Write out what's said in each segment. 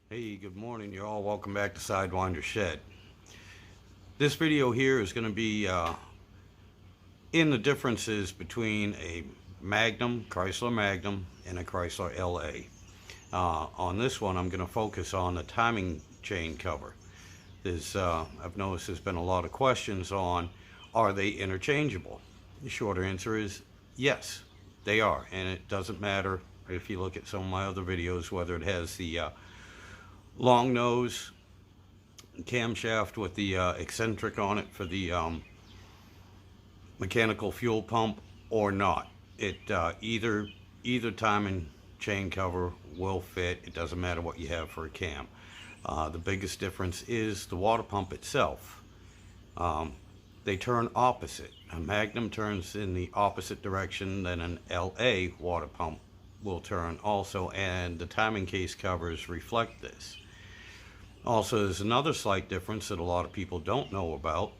Hey, good morning, you all. Welcome back to Sidewynders Shed. This video here is going to be in the differences between a Magnum, Chrysler Magnum, and a Chrysler LA. On this one, I'm going to focus on the timing chain cover. I've noticed there's been a lot of questions on, are they interchangeable? The short answer is yes, they are. And it doesn't matter if you look at some of my other videos, whether it has the long nose camshaft with the eccentric on it for the mechanical fuel pump or not. Either timing chain cover will fit. It doesn't matter what you have for a cam. The biggest difference is the water pump itself. They turn opposite. A Magnum turns in the opposite direction than an LA water pump will turn also, and the timing case covers reflect this. Also, there's another slight difference that a lot of people don't know about,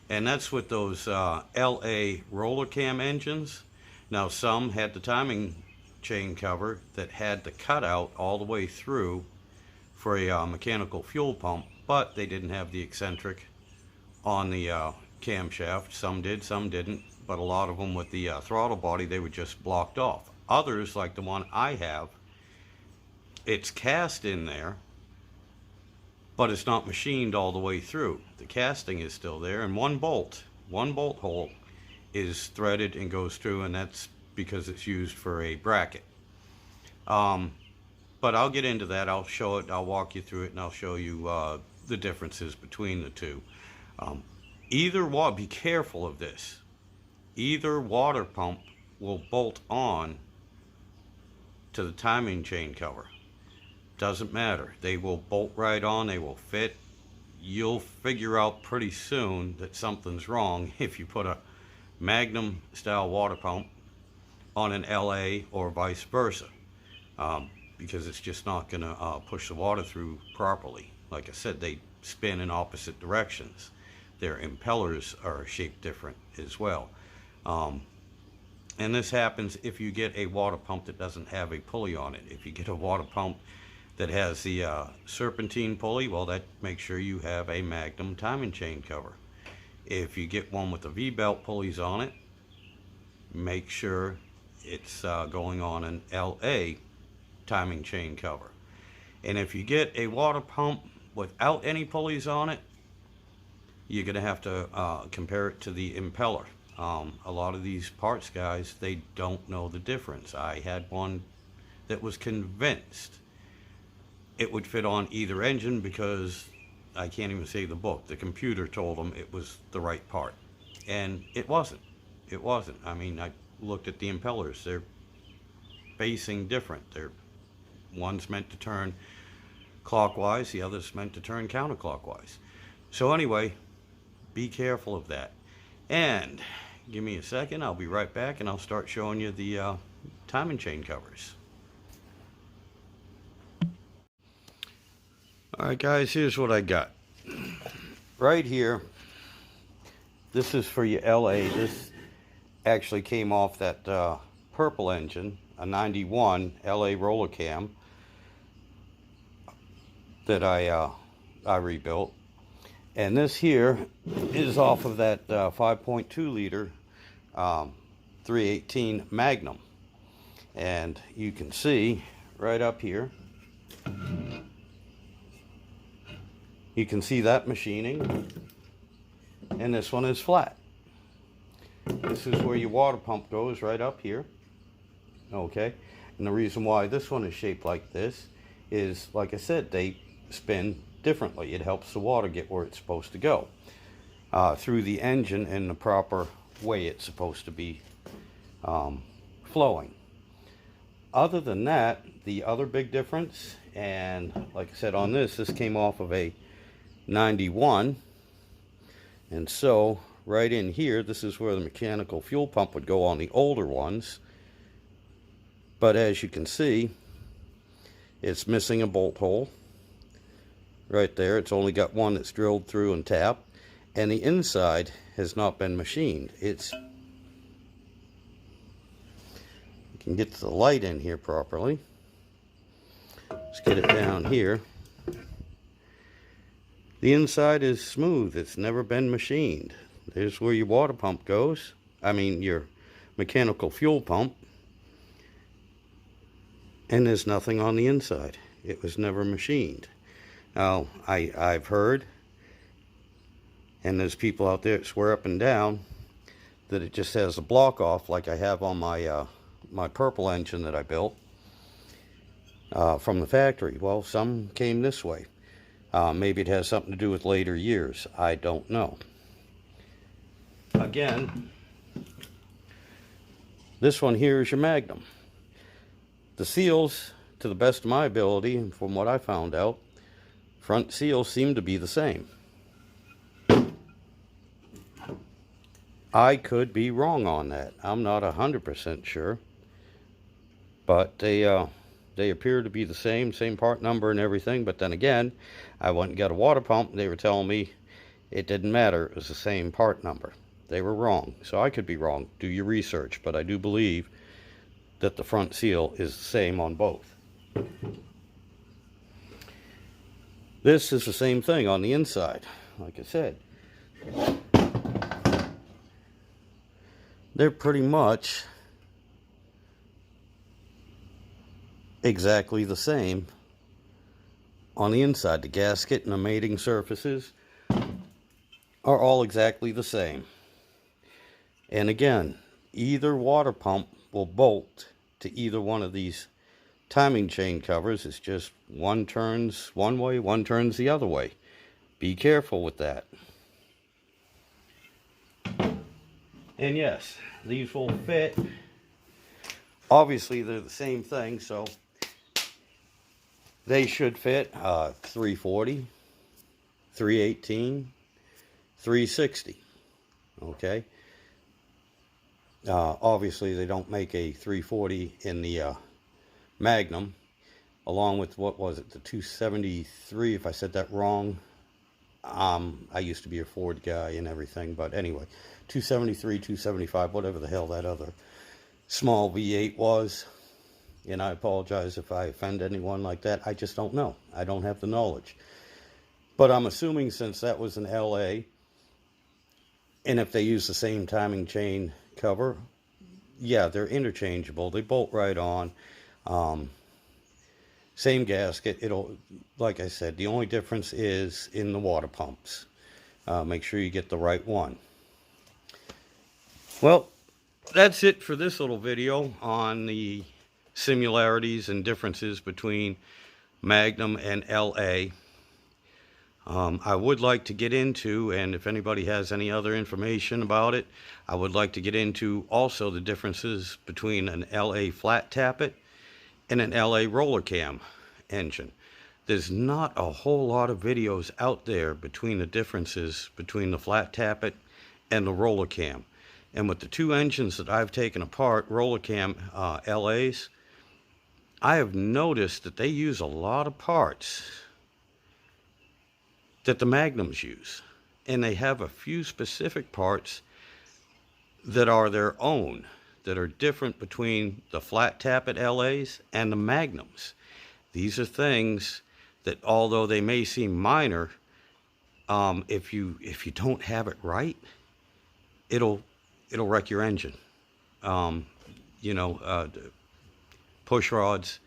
and that's with those LA roller cam engines. Now, some had the timing chain cover that had the cutout all the way through for a mechanical fuel pump, but they didn't have the eccentric on the camshaft. Some did, some didn't, but a lot of them with the throttle body, they were just blocked off. Others, like the one I have, it's cast in there, but it's not machined all the way through. The casting is still there, and one bolt hole is threaded and goes through, and that's because it's used for a bracket. But I'll get into that. I'll show it, I'll walk you through it, and I'll show you the differences between the two. Be careful of this. Either water pump will bolt on to the timing chain cover. Doesn't matter. They will bolt right on, they will fit. You'll figure out pretty soon that something's wrong if you put a Magnum style water pump on an LA or vice versa, because it's just not going to push the water through properly. Like I said, they spin in opposite directions. Their impellers are shaped different as well. And this happens if you get a water pump that doesn't have a pulley on it. If you get a water pump that has the serpentine pulley, well, that makes sure you have a Magnum timing chain cover. If you get one with the V-belt pulleys on it, make sure it's going on an LA timing chain cover. And if you get a water pump without any pulleys on it, you're going to have to compare it to the impeller. A lot of these parts guys, they don't know the difference. I had one that was convinced it would fit on either engine because I can't even say the book. The computer told them it was the right part, and it wasn't. It wasn't. I mean, I looked at the impellers. They're facing different. One's meant to turn clockwise, the other's meant to turn counterclockwise. So anyway, be careful of that. And give me a second, I'll be right back, and I'll start showing you the timing chain covers. Alright guys, here's what I got. Right here, this is for your LA. This actually came off that purple engine, a 91 LA roller cam that I rebuilt. And this here is off of that 5.2 liter 318 Magnum. And you can see right up here, you can see that machining, and this one is flat. This is where your water pump goes, right up here. Okay, and the reason why this one is shaped like this is, like I said, they spin differently. It helps the water get where it's supposed to go, through the engine in the proper way it's supposed to be flowing. Other than that, the other big difference, and like I said, on this came off of a 91, and so right in here, this is where the mechanical fuel pump would go on the older ones. But as you can see, it's missing a bolt hole right there. It's only got one that's drilled through and tapped, and the inside has not been machined. You can get the light in here properly. Let's get it down here. The inside is smooth. It's never been machined. There's where your water pump goes. I mean, your mechanical fuel pump. And there's nothing on the inside. It was never machined. Now, I've heard, and there's people out there that swear up and down, that it just has a block off like I have on my my purple engine that I built from the factory. Well, some came this way. Maybe it has something to do with later years. I don't know. Again, this one here is your Magnum. The seals, to the best of my ability, and from what I found out, front seals seem to be the same. I could be wrong on that. I'm not 100% sure. But they appear to be the same part number and everything. But then again, I went and got a water pump. They were telling me it didn't matter. It was the same part number. They were wrong. So I could be wrong. Do your research. But I do believe that the front seal is the same on both. This is the same thing on the inside. Like I said, they're pretty much exactly the same on the inside. The gasket and the mating surfaces are all exactly the same. And again, either water pump will bolt to either one of these timing chain covers. It's just one turns one way, one turns the other way. Be careful with that. And yes, these will fit. Obviously, they're the same thing, so they should fit 340, 318, 360. Okay. Obviously, they don't make a 340 in the Magnum, along with, what was it, the 273, if I said that wrong. I used to be a Ford guy and everything, but anyway, 273, 275, whatever the hell that other small V8 was. And I apologize if I offend anyone like that. I just don't know. I don't have the knowledge. But I'm assuming since that was an LA, and if they use the same timing chain cover, yeah, they're interchangeable. They bolt right on. Same gasket. It'll, like I said, the only difference is in the water pumps. Make sure you get the right one. Well, that's it for this little video on the similarities and differences between Magnum and LA. I would like to get into, and if anybody has any other information about it, I would like to get into also the differences between an LA flat tappet and an LA roller cam engine. There's not a whole lot of videos out there between the differences between the flat tappet and the roller cam. And with the two engines that I've taken apart, roller cam LAs, I have noticed that they use a lot of parts that the Magnums use. And they have a few specific parts that are their own, that are different between the flat tappet LAs and the Magnums. These are things that, although they may seem minor, if you don't have it right, it'll wreck your engine. Push rods,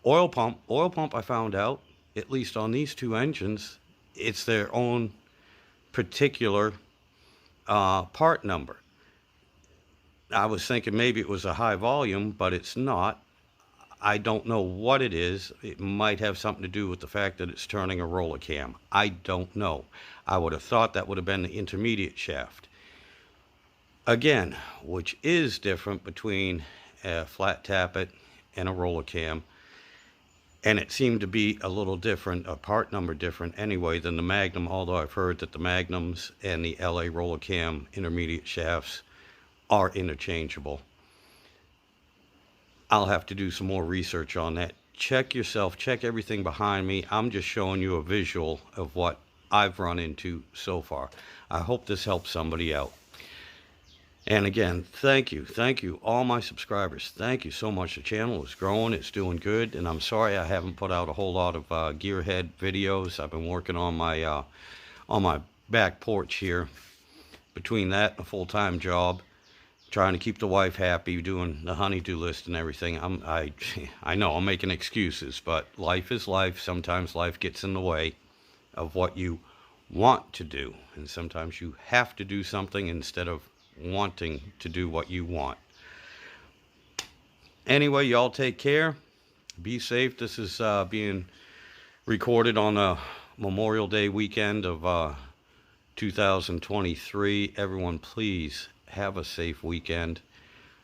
oil pump. I found out, at least on these two engines, it's their own particular part number. I was thinking maybe it was a high volume, but it's not. I don't know what it is. It might have something to do with the fact that it's turning a roller cam. I don't know. I would have thought that would have been the intermediate shaft. Again, which is different between a flat tappet and a roller cam. And it seemed to be a little different, a part number different anyway than the Magnum, although I've heard that the Magnums and the LA roller cam intermediate shafts are interchangeable. I'll have to do some more research on that. Check yourself, check everything behind me. I'm just showing you a visual of what I've run into so far. I hope this helps somebody out. And again, thank you, all my subscribers. Thank you so much. The channel is growing, it's doing good, and I'm sorry I haven't put out a whole lot of gearhead videos. I've been working on my back porch here. Between that and a full-time job, trying to keep the wife happy, doing the honey-do list and everything. I know I'm making excuses, but life is life. Sometimes life gets in the way of what you want to do, and sometimes you have to do something instead of wanting to do what you want. Anyway, y'all take care. Be safe. This is being recorded on a Memorial Day weekend of 2023. Everyone, please have a safe weekend.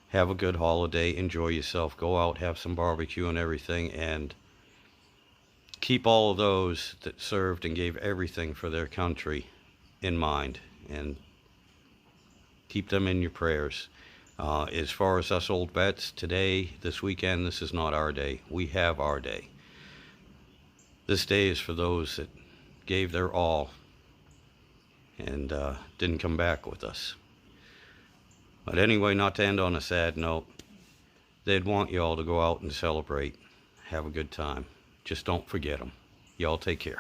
Have a good holiday. Enjoy yourself. Go out, have some barbecue and everything, and keep all of those that served and gave everything for their country in mind, and keep them in your prayers. As far as us old vets, today, this weekend, this is not our day. We have our day. This day is for those that gave their all and didn't come back with us. But anyway, not to end on a sad note, they'd want you all to go out and celebrate. Have a good time. Just don't forget them. Y'all take care.